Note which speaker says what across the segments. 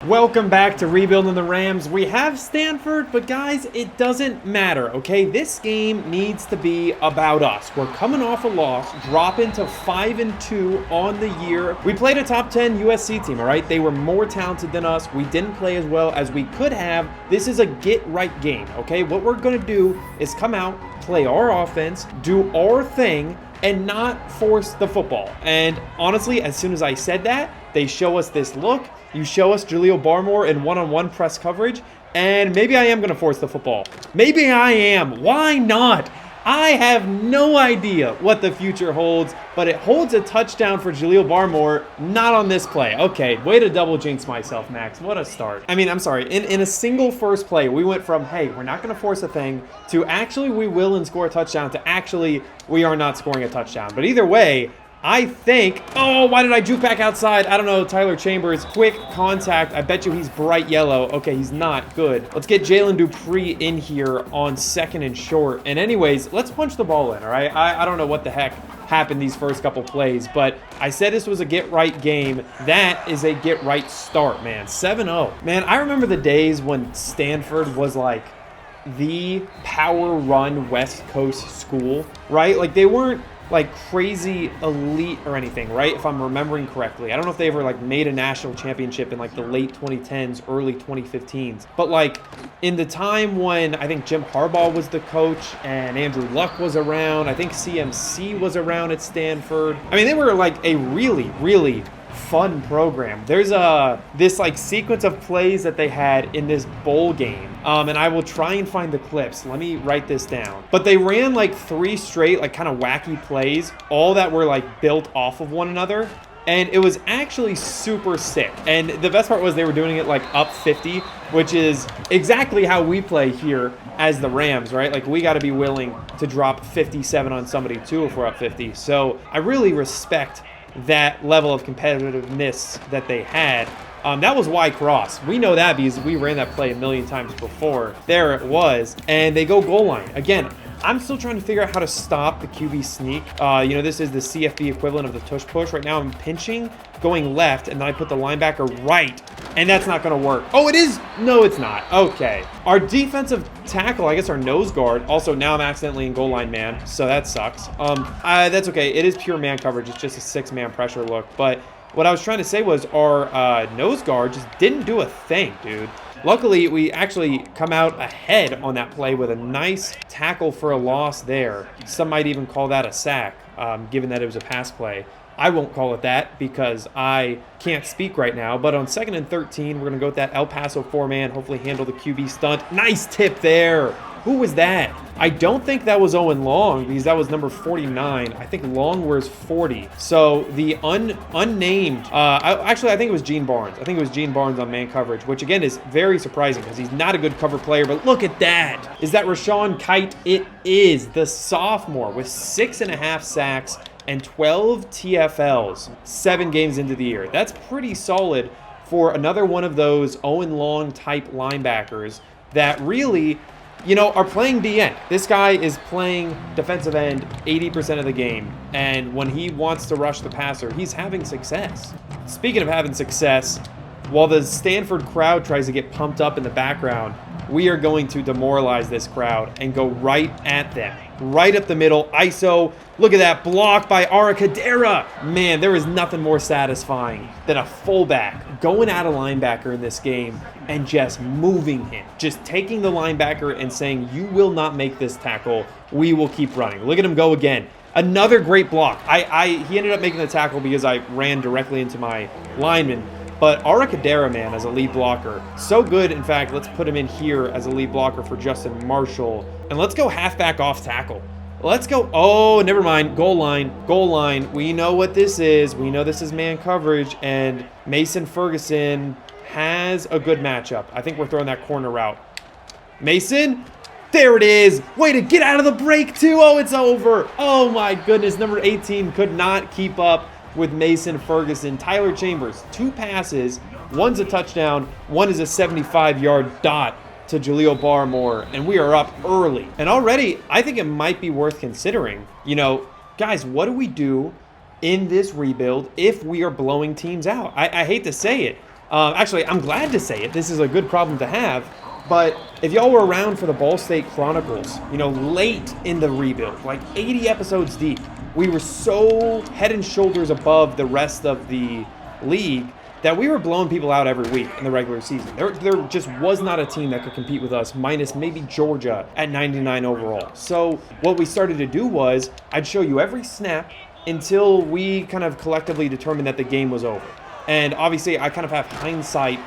Speaker 1: Welcome back to Rebuilding the Rams. We have Stanford, but guys, it doesn't matter, okay? This game needs to be about us. We're coming off a loss, dropping to 5-2 on the year. We played a top 10 USC team, all right? They were more talented than us. We didn't play as well as we could have. This is a get-right game, okay? What we're going to do is come out, play our offense, do our thing, and not force the football. And honestly, as soon as I said that, they show us this look. You show us Jaleel Barmore in one-on-one press coverage, and maybe I am going to force the football. Maybe I am. Why not? I have no idea what the future holds, but it holds a touchdown for Jaleel Barmore, not on this play. Okay, way to double jinx myself, Max. What a start. I mean, I'm sorry. In a single first play, we went from, hey, we're not going to force a thing, to actually we will and score a touchdown, to actually we are not scoring a touchdown. But either way, I think, oh, why did I juke back outside? I don't know, Tyler Chambers, quick contact. I bet you he's bright yellow. Okay, he's not good. Let's get Jalen Dupree in here on second and short. And anyways, let's punch the ball in, all right? I don't know what the heck happened these first couple plays, but I said this was a get-right game. That is a get-right start, man. 7-0. Man, I remember the days when Stanford was like the power run West Coast school, right? Like they weren't like crazy elite or anything, right? If I'm remembering correctly. I don't know if they ever like made a national championship in like the late 2010s, early 2015s. But like in the time when I think Jim Harbaugh was the coach and Andrew Luck was around, I think CMC was around at Stanford. I mean, they were like a really, really fun program. There's this like sequence of plays that they had in this bowl game, and I will try and find the clips. Let me write this down. But they ran like 3 straight like kind of wacky plays, all that were like built off of one another, and it was actually super sick. And the best part was they were doing it like up 50, which is exactly how we play here as the Rams, right? Like we got to be willing to drop 57 on somebody too if we're up 50. So I really respect that level of competitiveness that they had. That was Y cross. We know that because we ran that play a million times before. There it was. And they go goal line. Again, I'm still trying to figure out how to stop the QB sneak. This is the CFB equivalent of the tush push. Right now I'm pinching, going left, and then I put the linebacker right. And that's not going to work. Oh, it is? No, it's not. Okay. Our defensive tackle, I guess our nose guard. Also, now I'm accidentally in goal line man, so that sucks. That's okay. It is pure man coverage. It's just a 6-man pressure look. But what I was trying to say was our nose guard just didn't do a thing, dude. Luckily, we actually come out ahead on that play with a nice tackle for a loss there. Some might even call that a sack, given that it was a pass play. I won't call it that because I can't speak right now. But on 2nd and 13, we're going to go with that El Paso 4-man, hopefully handle the QB stunt. Nice tip there. Who was that? I don't think that was Owen Long because that was number 49. I think Long wears 40. So the unnamed, I think it was Gene Barnes. I think it was Gene Barnes on man coverage, which again is very surprising because he's not a good cover player. But look at that. Is that Rashawn Kite? It is. The sophomore with 6.5 sacks and 12 TFLs, 7 games into the year. That's pretty solid for another one of those Owen Long type linebackers that really, are playing DN. This guy is playing defensive end 80% of the game, and when he wants to rush the passer, he's having success. Speaking of having success, while the Stanford crowd tries to get pumped up in the background, we are going to demoralize this crowd and go right at them. Right up the middle, ISO. Look at that block by Aracadera. Man, there is nothing more satisfying than a fullback going at a linebacker in this game and just moving him. Just taking the linebacker and saying, you will not make this tackle. We will keep running. Look at him go again. Another great block. He ended up making the tackle because I ran directly into my lineman. But Aracadera, man, as a lead blocker, so good. In fact, let's put him in here as a lead blocker for Justin Marshall. And let's go halfback off tackle. Let's go. Oh, never mind. Goal line. Goal line. We know what this is. We know this is man coverage. And Mason Ferguson has a good matchup. I think we're throwing that corner route. Mason. There it is. Way to get out of the break, too. Oh, it's over. Oh, my goodness. Number 18 could not keep up with Mason Ferguson. Tyler Chambers, 2 passes, one's a touchdown, one is a 75-yard dot to Jaleel Barmore, and we are up early. And already, I think it might be worth considering, guys, what do we do in this rebuild if we are blowing teams out? I hate to say it, Actually, I'm glad to say it. This is a good problem to have. But if y'all were around for the Ball State Chronicles, you know, late in the rebuild, like 80 episodes deep, we were so head and shoulders above the rest of the league that we were blowing people out every week in the regular season. There just was not a team that could compete with us, minus maybe Georgia at 99 overall. So what we started to do was I'd show you every snap until we kind of collectively determined that the game was over. And obviously I kind of have hindsight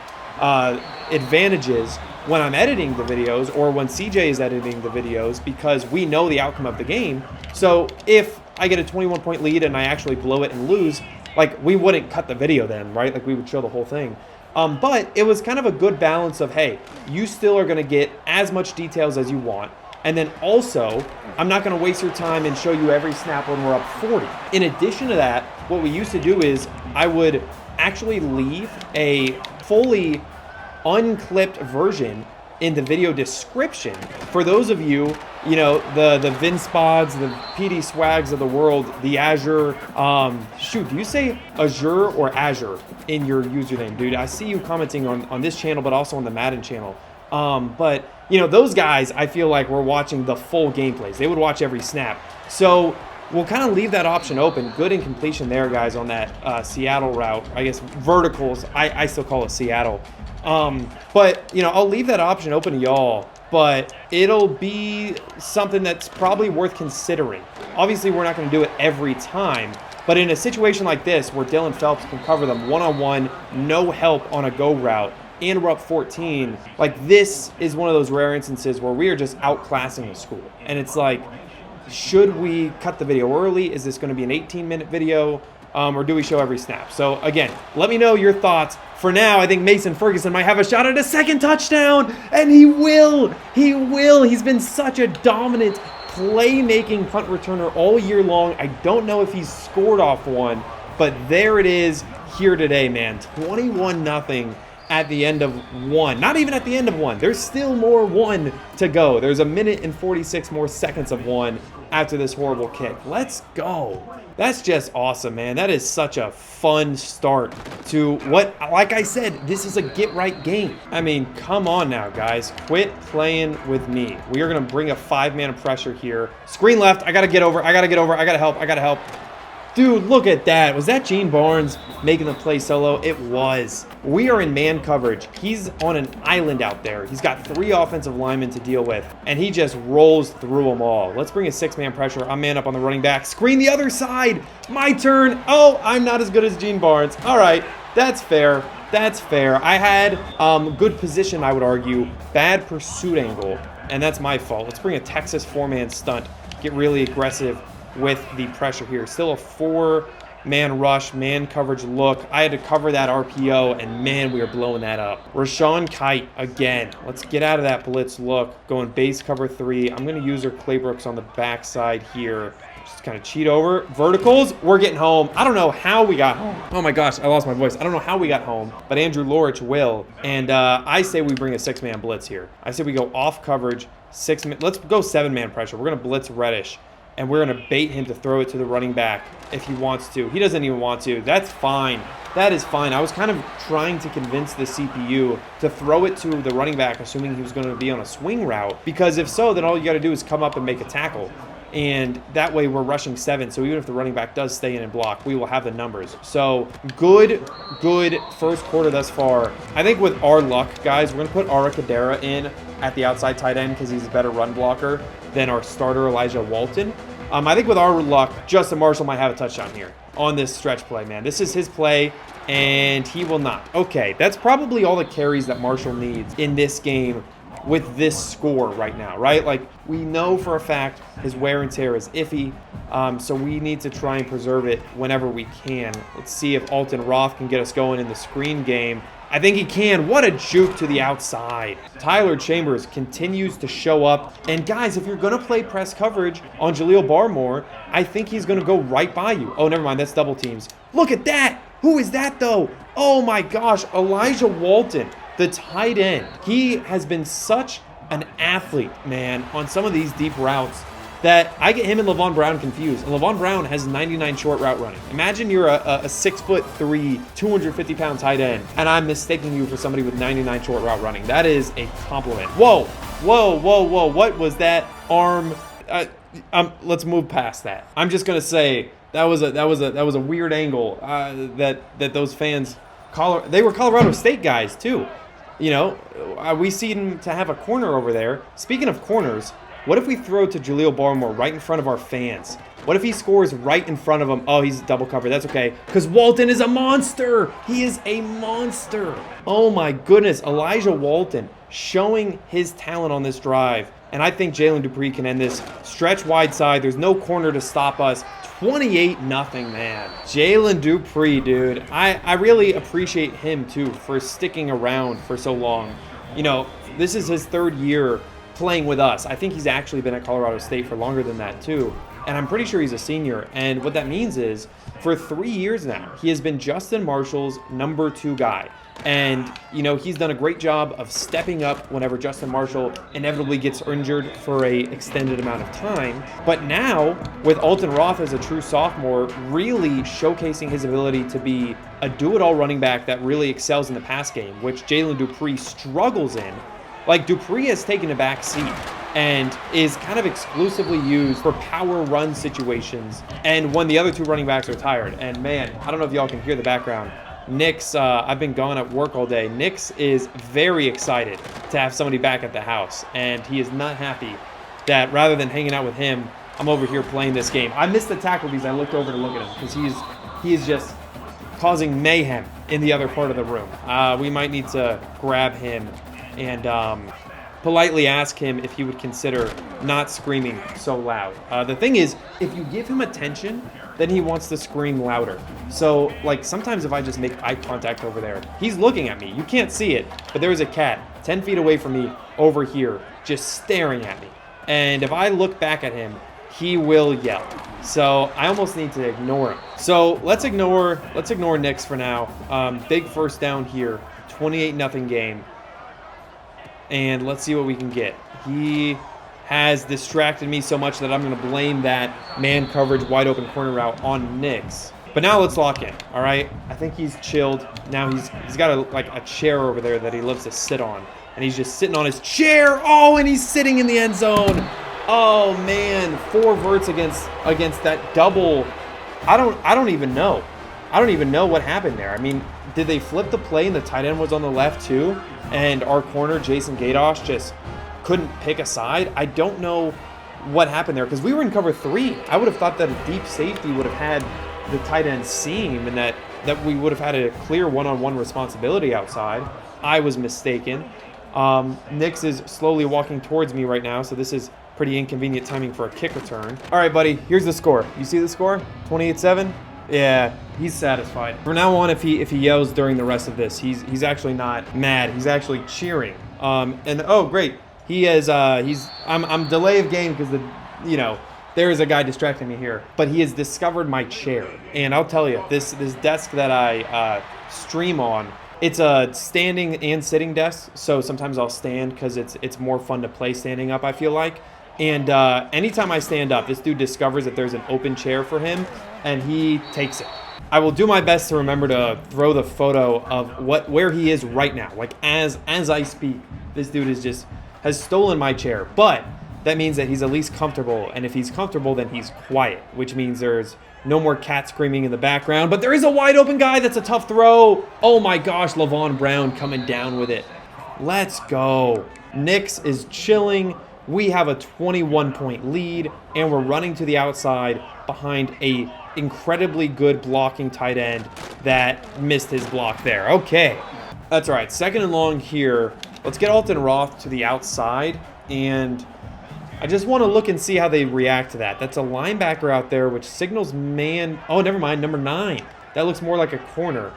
Speaker 1: advantages when I'm editing the videos or when CJ is editing the videos because we know the outcome of the game. So if I get a 21-point lead and I actually blow it and lose, like, we wouldn't cut the video then, right? Like, we would show the whole thing. But it was kind of a good balance of, hey, you still are going to get as much details as you want. And then also, I'm not going to waste your time and show you every snap when we're up 40. In addition to that, what we used to do is I would actually leave a fully unclipped version in the video description for those of you, you know, the Vince Spods, the PD Swags of the world, the Azure. Shoot, do you say Azure or Azure in your username, dude? I see you commenting on this channel, but also on the Madden channel. But, you know, those guys, I feel like were watching the full gameplays. They would watch every snap. So we'll kind of leave that option open. Good incompletion there, guys, on that Seattle route. I guess verticals. I still call it Seattle. But, you know, I'll leave that option open to y'all, but it'll be something that's probably worth considering. Obviously, we're not going to do it every time, but in a situation like this where Dylan Phelps can cover them one-on-one, no help on a go route, and we're up 14, like, this is one of those rare instances where we are just outclassing the school. And it's like, should we cut the video early? Is this going to be an 18-minute video? Or do we show every snap? So again, let me know your thoughts. For now, I think Mason Ferguson might have a shot at a second touchdown, and he will. He will. He's been such a dominant playmaking punt returner all year long. I don't know if he's scored off one, but there it is here today, man. 21-0 at the end of one. Not even at the end of one. There's still more one to go. There's a minute and 46 more seconds of one after this horrible kick. Let's go. That's just awesome, man. That is such a fun start to what, like I said, this is a get-right game. I mean, come on now, guys. Quit playing with me. We are going to bring a 5-man pressure here. Screen left. I got to get over. I got to get over. I got to help. I got to help. Dude, look at that. Was that Gene Barnes making the play solo? It was. We are in man coverage. He's on an island out there. He's got 3 offensive linemen to deal with, and he just rolls through them all. Let's bring a 6-man pressure. I'm man up on the running back. Screen the other side. My turn. Oh, I'm not as good as Gene Barnes. All right. That's fair. That's fair. I had good position, I would argue. Bad pursuit angle, and that's my fault. Let's bring a Texas 4-man stunt. Get really aggressive with the pressure here. Still a 4-man rush, man coverage look. I had to cover that RPO, and man, we are blowing that up. Rashawn Kite again. Let's get out of that blitz look. Going base cover 3. I'm going to use our Claybrooks on the backside here. Just kind of cheat over. Verticals. We're getting home. I don't know how we got home. Oh my gosh, I lost my voice. I don't know how we got home, but Andrew Lorich will. And I say we bring a 6-man blitz here. I say we go off coverage, 6-man. Let's go 7-man pressure. We're going to blitz Reddish. And we're going to bait him to throw it to the running back if he wants to. He doesn't even want to. That's fine. That is fine. I was kind of trying to convince the CPU to throw it to the running back, assuming he was going to be on a swing route. Because if so, then all you got to do is come up and make a tackle. And that way we're rushing 7. So even if the running back does stay in and block, we will have the numbers. So good first quarter thus far. I think with our luck, guys, we're going to put Ara Kadera in at the outside tight end because he's a better run blocker than our starter Elijah Walton. I think with our luck, Justin Marshall might have a touchdown here on this stretch play, man. This is his play, and he will not. Okay, that's probably all the carries that Marshall needs in this game with this score right now, right? Like, we know for a fact his wear and tear is iffy, so we need to try and preserve it whenever we can. Let's see if Alton Roth can get us going in the screen game. I think he can. What a juke to the outside. Tyler Chambers continues to show up. And guys, if you're going to play press coverage on Jaleel Barmore, I think he's going to go right by you. Oh, never mind. That's double teams. Look at that. Who is that, though? Oh, my gosh. Elijah Walton, the tight end. He has been such an athlete, man, on some of these deep routes. that I get him and Levon Brown confused. And Levon Brown has 99 short route running. Imagine you're a 6'3", 250-pound tight end, and I'm mistaking you for somebody with 99 short route running. That is a compliment. Whoa, whoa, whoa, whoa! What was that arm? Let's move past that. I'm just gonna say that was a weird angle that those fans. They were Colorado State guys too. You know, we seem to have a corner over there. Speaking of corners, what if we throw to Jaleel Barmore right in front of our fans? What if he scores right in front of him? Oh, he's double covered. That's okay, because Walton is a monster. He is a monster. Oh my goodness, Elijah Walton showing his talent on this drive. And I think Jalen Dupree can end this. Stretch wide side. There's no corner to stop us. 28-0, man. Jalen Dupree, dude. I really appreciate him, too, for sticking around for so long. You know, this is his 3rd year playing with us. I think he's actually been at Colorado State for longer than that, too. And I'm pretty sure he's a senior. And what that means is, for 3 years now, he has been Justin Marshall's number 2 guy. And, you know, he's done a great job of stepping up whenever Justin Marshall inevitably gets injured for a extended amount of time. But now, with Alton Roth as a true sophomore, really showcasing his ability to be a do-it-all running back that really excels in the pass game, which Jalen Dupree struggles in. Like, Dupree has taken a back seat and is kind of exclusively used for power run situations and when the other 2 running backs are tired. And, man, I don't know if y'all can hear the background. Nick's, I've been gone at work all day. Nick's is very excited to have somebody back at the house, and he is not happy that rather than hanging out with him, I'm over here playing this game. I missed the tackle because I looked over to look at him because he is just causing mayhem in the other part of the room. We might need to grab him and politely ask him if he would consider not screaming so loud. The thing is, if you give him attention, then he wants to scream louder. So, like, sometimes if I just make eye contact over there, he's looking at me. You can't see it, but there's a cat 10 feet away from me over here just staring at me. And if I look back at him, he will yell. So I almost need to ignore him. So let's ignore Nix for now. Big first down here, 28-0 game. And let's see what we can get. He has distracted me so much that I'm going to blame that man coverage wide open corner route on Nix. But now let's lock in, all right? I think he's chilled. Now he's got a chair over there that he loves to sit on. And he's just sitting on his chair. Oh, and he's sitting in the end zone. Oh, man. 4 verts against that double. I don't even know. I don't even know what happened there. I mean, did they flip the play and the tight end was on the left too? And our corner, Jason Gadosh, just couldn't pick a side? I don't know what happened there because we were in cover 3. I would have thought that a deep safety would have had the tight end seam and that we would have had a clear one-on-one responsibility outside. I was mistaken. Nix is slowly walking towards me right now, so this is pretty inconvenient timing for a kick return. All right, buddy, here's the score. You see the score? 28-7? Yeah, he's satisfied. From now on, if he yells during the rest of this, he's actually not mad. He's actually cheering. And oh, great. He is I'm delay of game because there is a guy distracting me here. But he has discovered my chair. And I'll tell you, this desk that I stream on, it's a standing and sitting desk. So sometimes I'll stand because it's more fun to play standing up, I feel like. And anytime I stand up, this dude discovers that there's an open chair for him, and he takes it. I will do my best to remember to throw the photo of where he is right now. Like as I speak, this dude has stolen my chair. But that means that he's at least comfortable, and if he's comfortable, then he's quiet, which means there's no more cat screaming in the background. But there is a wide open guy. That's a tough throw. Oh my gosh, Levon Brown coming down with it. Let's go. Nix is chilling. We have a 21-point lead, and we're running to the outside behind a incredibly good blocking tight end that missed his block there. Okay, that's all right. 2nd and long here. Let's get Alton Roth to the outside, and I just want to look and see how they react to that. That's a linebacker out there, which signals man. Oh, never mind, number 9. That looks more like a corner.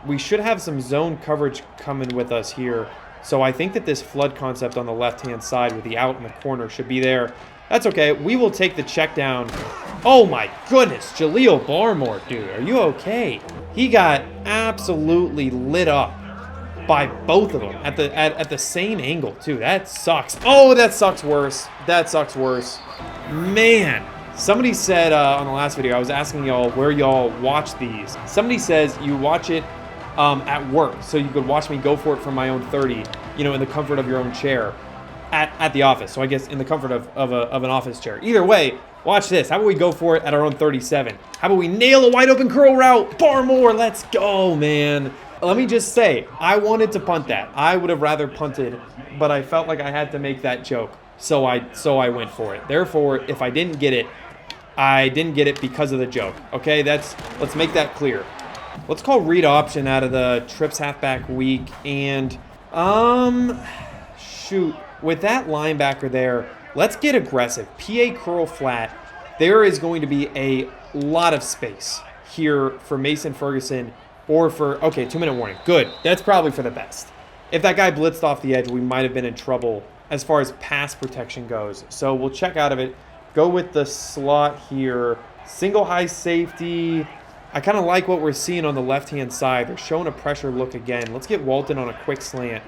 Speaker 1: We should have some zone coverage coming with us here. So I think that this flood concept on the left-hand side with the out in the corner should be there. That's okay. We will take the check down. Oh, my goodness. Jaleel Barmore, dude. Are you okay? He got absolutely lit up by both of them at the same angle, too. That sucks. Oh, that sucks worse. That sucks worse. Man, somebody said on the last video, I was asking y'all where y'all watch these. Somebody says you watch it at work, so you could watch me go for it from my own 30, you know, in the comfort of your own chair at the office. So I guess in the comfort of an office chair. Either way, watch this. How about we go for it at our own 37? How about we nail a wide open curl route? Barmore, let's go, man. Let me just say, I wanted to punt that. I would have rather punted, but I felt like I had to make that joke. So I went for it. Therefore, if I didn't get it, I didn't get it because of the joke. Okay, let's make that clear. Let's call read option out of the trips halfback week. And, shoot. With that linebacker there, let's get aggressive. PA curl flat. There is going to be a lot of space here for Mason Ferguson or for, okay, 2-minute warning. Good. That's probably for the best. If that guy blitzed off the edge, we might have been in trouble as far as pass protection goes. So we'll check out of it. Go with the slot here. Single high safety. I kind of like what we're seeing on the left-hand side. They're showing a pressure look again. Let's get Walton on a quick slant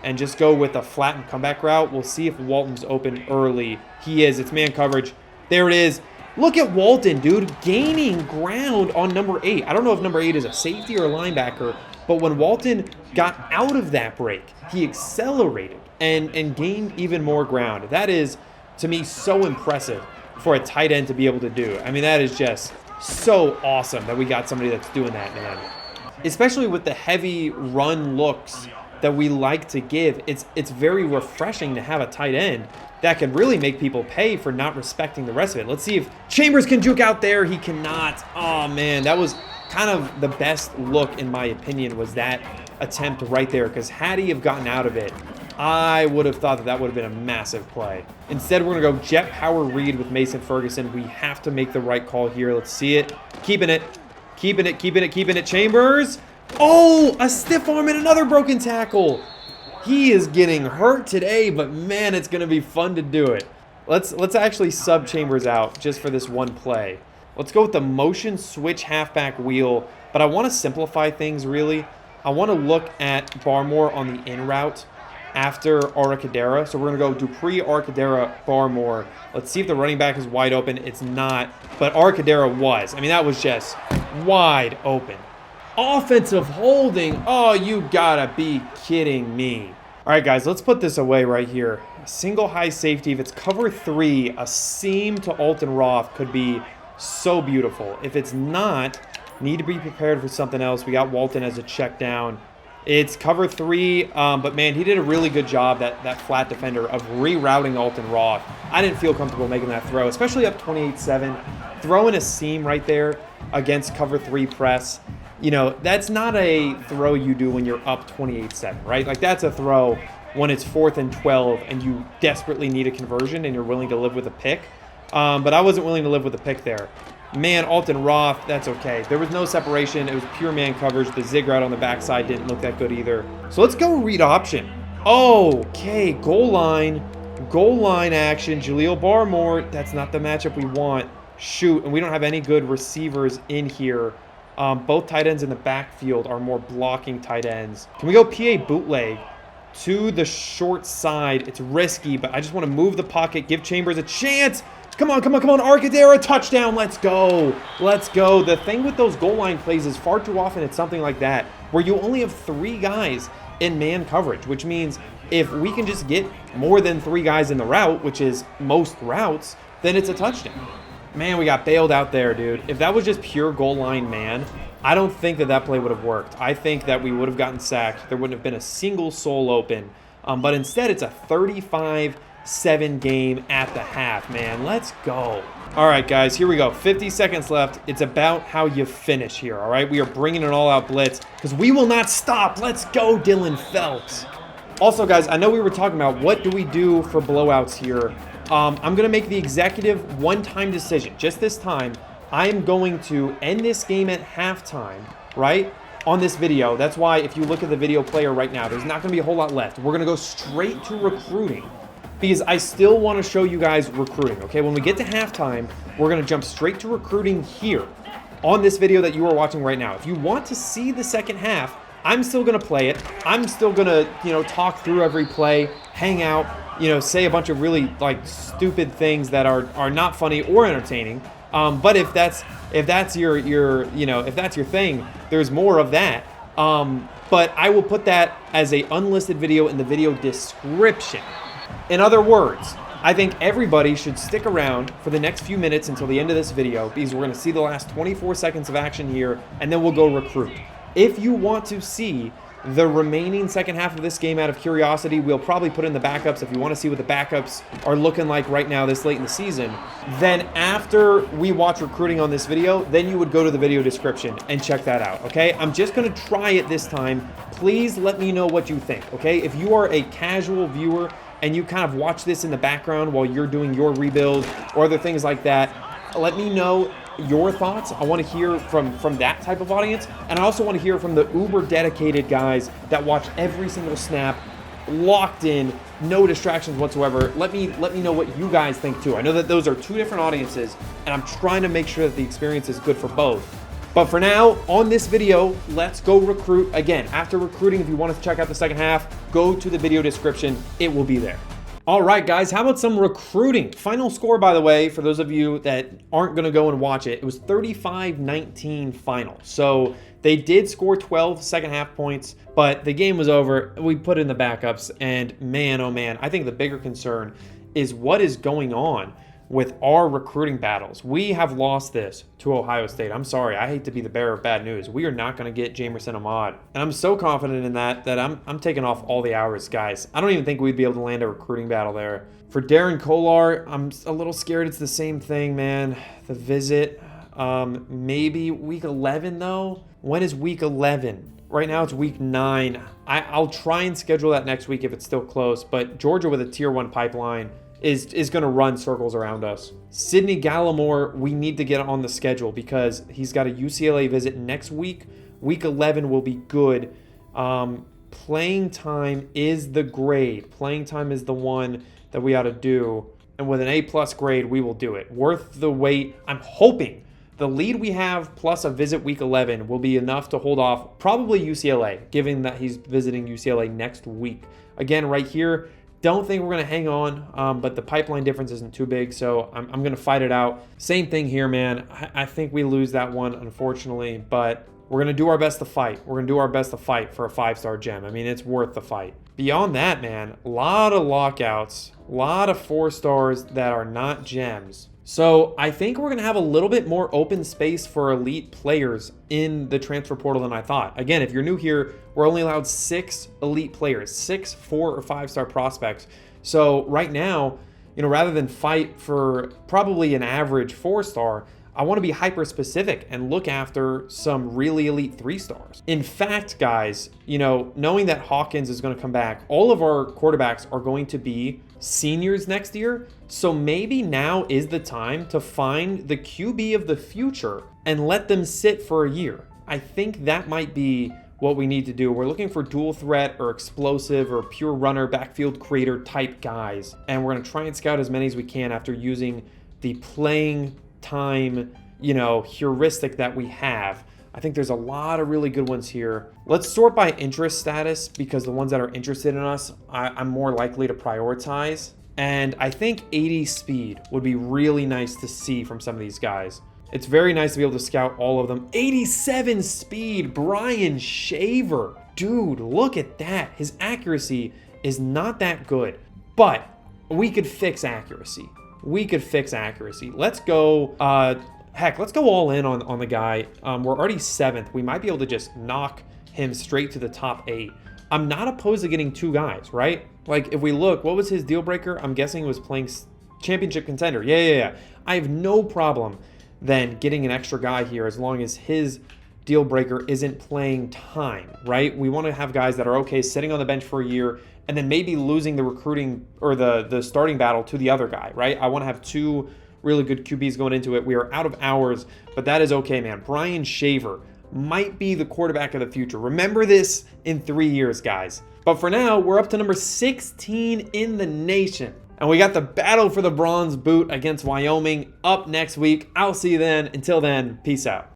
Speaker 1: and just go with a flattened comeback route. We'll see if Walton's open early. He is. It's man coverage. There it is. Look at Walton, dude, gaining ground on number 8. I don't know if number 8 is a safety or a linebacker, but when Walton got out of that break, he accelerated and gained even more ground. That is, to me, so impressive for a tight end to be able to do. I mean, that is just so awesome that we got somebody that's doing that, man. Especially with the heavy run looks that we like to give, it's very refreshing to have a tight end that can really make people pay for not respecting the rest of it. Let's see if Chambers can juke out there. He cannot. Oh, man, that was kind of the best look, in my opinion, was that attempt right there, because had he have gotten out of it, I would have thought that would have been a massive play. Instead, we're going to go jet power read with Mason Ferguson. We have to make the right call here. Let's see it. Keeping it. Keeping it, keeping it, keeping it. Chambers. Oh, a stiff arm and another broken tackle. He is getting hurt today, but man, it's going to be fun to do it. Let's actually sub Chambers out just for this one play. Let's go with the motion switch halfback wheel, but I want to simplify things really. I want to look at Barmore on the in route after Arcadera. So we're going to go Dupree, Arcadera, Barmore. Let's see if the running back is wide open. It's not, but Arcadera was. I mean, that was just wide open. Offensive holding. Oh, you gotta be kidding me. All right, guys, let's put this away right here. A single high safety. If it's cover 3, a seam to Alton Roth could be so beautiful. If it's not, need to be prepared for something else. We got Walton as a check down. It's cover 3, but man, he did a really good job, that flat defender, of rerouting Alton Roth. I didn't feel comfortable making that throw, especially up 28-7. Throwing a seam right there against cover 3 press. You know, that's not a throw you do when you're up 28-7, right? Like, that's a throw when it's 4th and 12 and you desperately need a conversion and you're willing to live with a pick. But I wasn't willing to live with a pick there. Man, Alton Roth, that's okay. There was no separation. It was pure man coverage. The zig route on the backside didn't look that good either. So let's go read option. Okay, goal line action. Jaleel Barmore, that's not the matchup we want. Shoot, and we don't have any good receivers in here. Both tight ends in the backfield are more blocking tight ends. Can we go PA bootleg to the short side? It's risky, but I just want to move the pocket, give Chambers a chance. Come on, come on, come on. Arcadera, touchdown. Let's go. Let's go. The thing with those goal line plays is far too often it's something like that, where you only have 3 guys in man coverage, which means if we can just get more than 3 guys in the route, which is most routes, then it's a touchdown. Man, we got bailed out there, dude. If that was just pure goal line man, I don't think that play would have worked. I think that we would have gotten sacked. There wouldn't have been a single soul open. But instead, it's a 35-7 game at the half, man. Let's go. All right, guys, here we go. 50 seconds left. It's about how you finish here, all right? We are bringing an all-out blitz because we will not stop. Let's go, Dylan Phelps. Also, guys, I know we were talking about what do we do for blowouts here. I'm going to make the executive one-time decision. Just this time, I'm going to end this game at halftime, right, on this video. That's why if you look at the video player right now, there's not going to be a whole lot left. We're going to go straight to recruiting because I still want to show you guys recruiting, okay? When we get to halftime, we're going to jump straight to recruiting here on this video that you are watching right now. If you want to see the second half, I'm still going to play it. I'm still going to, talk through every play, hang out, say a bunch of really like stupid things that are not funny or entertaining. But if that's your if that's your thing, there's more of that. But I will put that as a unlisted video in the video description. In other words, I think everybody should stick around for the next few minutes until the end of this video, because we're going to see the last 24 seconds of action here, and then we'll go recruit. If you want to see the remaining second half of this game out of curiosity, we'll probably put in the backups. If you want to see what the backups are looking like right now this late in the season, then after we watch recruiting on this video, then you would go to the video description and check that out, okay? I'm just going to try it this time. Please let me know what you think, okay? If you are a casual viewer and you kind of watch this in the background while you're doing your rebuild or other things like that, let me know your thoughts. I want to hear from that type of audience, and I also want to hear from the uber dedicated guys that watch every single snap, locked in, no distractions whatsoever. Let me know what you guys think too. I know that those are two different audiences, and I'm trying to make sure that the experience is good for both. But for now, on this video, let's go recruit. Again, after recruiting, if you want to check out the second half, go to the video description. It will be there. All right, guys, how about some recruiting? Final score, by the way, for those of you that aren't going to go and watch it, it was 35-19 final. So they did score 12 second half points, but the game was over. We put in the backups, and man, oh man, I think the bigger concern is what is going on with our recruiting battles. We have lost this to Ohio State. I'm sorry, I hate to be the bearer of bad news. We are not going to get Jamerson Ahmad. And I'm so confident in that I'm taking off all the hours, guys. I don't even think we'd be able to land a recruiting battle there. For Darren Kolar, I'm a little scared it's the same thing, man. The visit, maybe week 11 though. When is week 11? Right now it's week 9. I'll try and schedule that next week if it's still close, but Georgia with a tier 1 pipeline is going to run circles around us. Sidney Gallimore, we need to get on the schedule because he's got a UCLA visit next week. Week 11 will be good. Playing time is the grade. Playing time is the one that we ought to do. And with an A+ grade, we will do it. Worth the wait. I'm hoping the lead we have plus a visit week 11 will be enough to hold off probably UCLA, given that he's visiting UCLA next week. Again, right here, don't think we're going to hang on, but the pipeline difference isn't too big, so I'm going to fight it out. Same thing here, man. I think we lose that one, unfortunately, but we're going to do our best to fight. We're going to do our best to fight for a 5-star gem. I mean, it's worth the fight. Beyond that, man, a lot of lockouts, a lot of 4-stars that are not gems. So I think we're going to have a little bit more open space for elite players in the transfer portal than I thought. Again, if you're new here, we're only allowed 6 elite players, 6 4 or 5-star prospects. So right now, rather than fight for probably an average 4-star, I want to be hyper specific and look after some really elite 3-stars. In fact, guys, knowing that Hawkins is going to come back, all of our quarterbacks are going to be seniors next year. So maybe now is the time to find the QB of the future and let them sit for a year. I think that might be what we need to do. We're looking for dual threat or explosive or pure runner, backfield creator type guys. And we're going to try and scout as many as we can after using the playing time, heuristic that we have. I think there's a lot of really good ones here. Let's sort by interest status because the ones that are interested in us, I'm more likely to prioritize. And I think 80 speed would be really nice to see from some of these guys. It's very nice to be able to scout all of them. 87 speed, Brian Shaver. Dude, look at that. His accuracy is not that good, but we could fix accuracy. Let's go, let's go all in on the guy. We're already 7th. We might be able to just knock him straight to the top 8. I'm not opposed to getting 2 guys, right? Like, if we look, what was his deal breaker? I'm guessing it was playing championship contender. Yeah. I have no problem then getting an extra guy here as long as his deal breaker isn't playing time, right? We want to have guys that are okay sitting on the bench for a year and then maybe losing the recruiting or the starting battle to the other guy, right? I want to have 2 really good QBs going into it. We are out of hours, but that is okay, man. Brian Shaver might be the quarterback of the future. Remember this in 3 years, guys. But for now, we're up to number 16 in the nation. And we got the battle for the bronze boot against Wyoming up next week. I'll see you then. Until then, peace out.